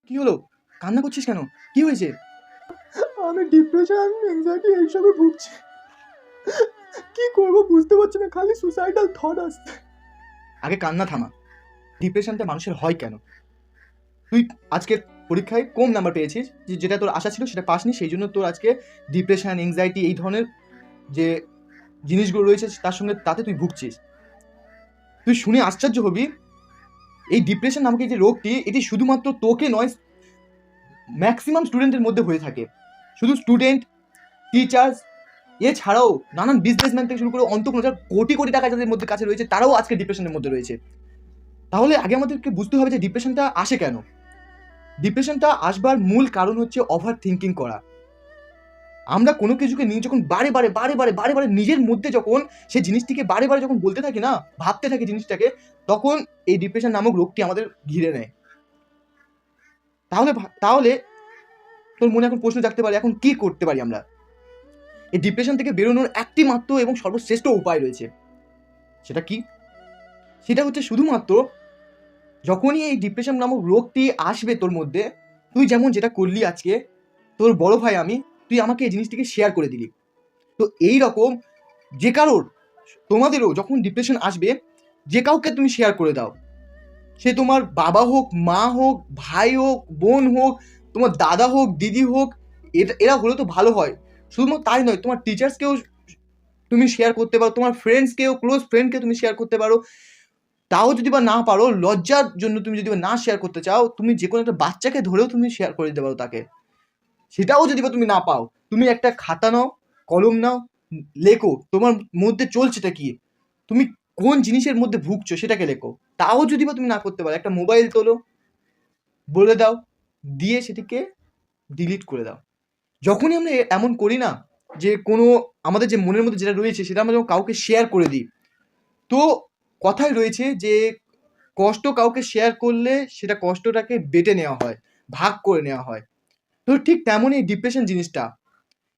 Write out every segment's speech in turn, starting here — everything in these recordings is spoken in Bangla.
কি হলো? কান্না করছিস কেন? কি হয়েছে? আমি ডিপ্রেশন অ্যাংজাইটি এইসবে ভুগছি। কি করবো বুঝতে পারছি না, খালি সুসাইডাল থট আসছে। আগে কান্না থামা। ডিপ্রেশনটা মানুষের হয় কেন? তুই আজকের পরীক্ষায় কম নাম্বার পেয়েছিস, যেটা তোর আশা ছিল সেটা পাসনি, সেই জন্য তোর আজকে ডিপ্রেশন এংজাইটি এই ধরনের যে জিনিসগুলো রয়েছে তার সঙ্গে তাতে তুই ভুগছিস। তুই শুনে আশ্চর্য হবি, এই ডিপ্রেশন নামক এই যে রোগটি, এটি শুধুমাত্র তোকে নয়, ম্যাক্সিমাম স্টুডেন্টের মধ্যে হয়ে থাকে। শুধু স্টুডেন্ট, টিচার্স, এছাড়াও নানান বিজনেসম্যান থেকে শুরু করে অন্ত কোনো কোটি কোটি টাকা যাদের মধ্যে কাছে রয়েছে তারাও আজকে ডিপ্রেশনের মধ্যে রয়েছে। তাহলে আগে আমাদেরকে বুঝতে হবে যে ডিপ্রেশনটা আসে কেন। ডিপ্রেশনটা আসবার মূল কারণ হচ্ছে ওভার থিঙ্কিং করা। আমরা কোনো কিছুকে নিয়ে যখন বারে বারে নিজের মধ্যে যখন সেই জিনিসটিকে বারে বারে যখন বলতে থাকি না, ভাবতে থাকি জিনিসটাকে, তখন এই ডিপ্রেশন নামক রোগটি আমাদের ঘিরে নেয়। তাহলে তোর মনে এখন প্রশ্ন জাগতে পারে, এখন কি করতে পারি আমরা? এই ডিপ্রেশন থেকে বেরোনোর একটি মাত্র এবং সর্বশ্রেষ্ঠ উপায় রয়েছে। সেটা কি? সেটা হচ্ছে শুধুমাত্র যখনই এই ডিপ্রেশন নামক রোগটি আসবে তোর মধ্যে, তুই যেমন যেটা করলি আজকে, তোর বড় ভাই আমি, তুই আমাকে এই জিনিসটিকে শেয়ার করে দিলি। তো এই রকম যে কারোর, তোমাদেরও যখন ডিপ্রেশন আসবে, যে কাউকে তুমি শেয়ার করে দাও। সে তোমার বাবা হোক, মা হোক, ভাই হোক, বোন হোক, তোমার দাদা হোক, দিদি হোক, এরা হলে তো ভালো হয়। শুধুমাত্র তাই নয়, তোমার টিচার্সকেও তুমি শেয়ার করতে পারো, তোমার ফ্রেন্ডসকেও, ক্লোজ ফ্রেন্ডকে তুমি শেয়ার করতে পারো। তাও যদি বা না পারো, লজ্জার জন্য তুমি যদি বা না শেয়ার করতে চাও, তুমি যে কোনো একটা বাচ্চাকে ধরেও তুমি শেয়ার করে দিতে পারো তাকে। সেটাও যদি বা তুমি না পাও, তুমি একটা খাতা নাও, কলম নাও, লেখো তোমার মধ্যে চলছেটা কি, তুমি কোন জিনিসের মধ্যে ভুগছো সেটাকে লেখো। তাও যদি বা তুমি না করতে পারো, একটা মোবাইল তোলো, বলে দাও, দিয়ে সেটিকে ডিলিট করে দাও। যখনই আমরা এমন করি না, যে কোনো আমাদের যে মনের মধ্যে যেটা রয়েছে সেটা আমরা যখন কাউকে শেয়ার করে দিই, তো কথায় রয়েছে যে কষ্ট কাউকে শেয়ার করলে সেটা কষ্টটাকে বেটে নেওয়া হয়, ভাগ করে নেওয়া হয়। তো ঠিক তেমনই ডিপ্রেশন জিনিসটা,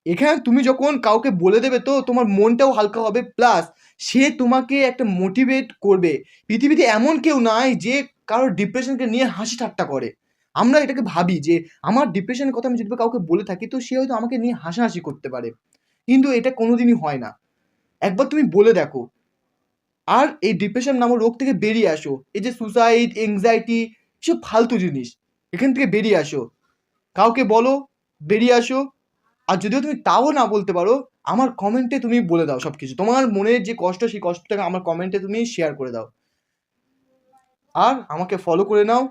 এখানে তুমি যখন কাউকে বলে দেবে তো তোমার মনটাও হালকা হবে, প্লাস সে তোমাকে একটা মোটিভেট করবে। পৃথিবীতে এমন কেউ নাই যে কারোর ডিপ্রেশনকে নিয়ে হাসি ঠাট্টা করে। আমরা এটাকে ভাবি যে আমার ডিপ্রেশনের কথা আমি যদি কাউকে বলে থাকি তো সে হয়তো আমাকে নিয়ে হাসাহাসি করতে পারে, কিন্তু এটা কোনোদিনই হয় না। একবার তুমি বলে দেখো, আর এই ডিপ্রেশন নামক রোগ থেকে বেরিয়ে আসো। এই যে সুসাইড, এংজাইটি, সব ফালতু জিনিস, এখান থেকে বেরিয়ে আসো। কাউকে বলো, বেরিয়ে আসো। আর যদিও তুমি তাও না বলতে পারো, আমার কমেন্টে তুমি বলে দাও সব কিছু, তোমার মনের যে কষ্ট সেই কষ্টটাকে আমার কমেন্টে তুমি শেয়ার করে দাও। আর আমাকে ফলো করে নাও।